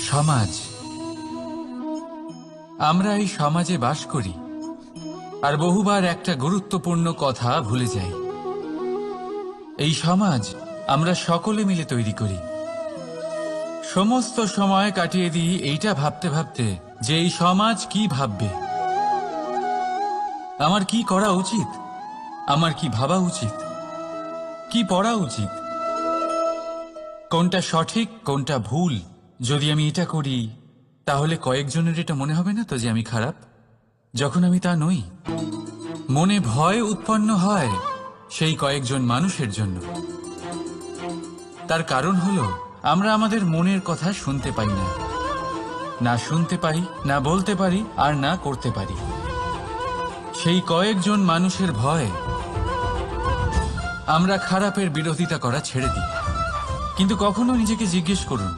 সমাজ। আমরা এই সমাজে বাস করি আর বহুবার একটা গুরুত্বপূর্ণ কথা ভুলে যাই। এই সমাজ আমরা সকলে মিলে তৈরি করি। সমস্ত সময় কাটিয়ে দিই এইটা ভাবতে ভাবতে যে এই সমাজ কি ভাববে, আমার কি করা উচিত, আমার কি ভাবা উচিত, কি পড়া উচিত, কোনটা সঠিক কোনটা ভুল। যদি আমি এটা করি তাহলে কয়েকজনের এটা মনে হবে না তো যে আমি খারাপ, যখন আমি তা নই। মনে ভয় উৎপন্ন হয় সেই কয়েকজন মানুষের জন্য। তার কারণ হলো আমরা আমাদের মনের কথা শুনতে পাই না, না শুনতে পারি, না বলতে পারি, আর না করতে পারি। সেই কয়েকজন মানুষের ভয় আমরা খারাপের বিরোধিতা করা ছেড়ে দিই। কিন্তু কখনো নিজেকে জিজ্ঞেস করুন,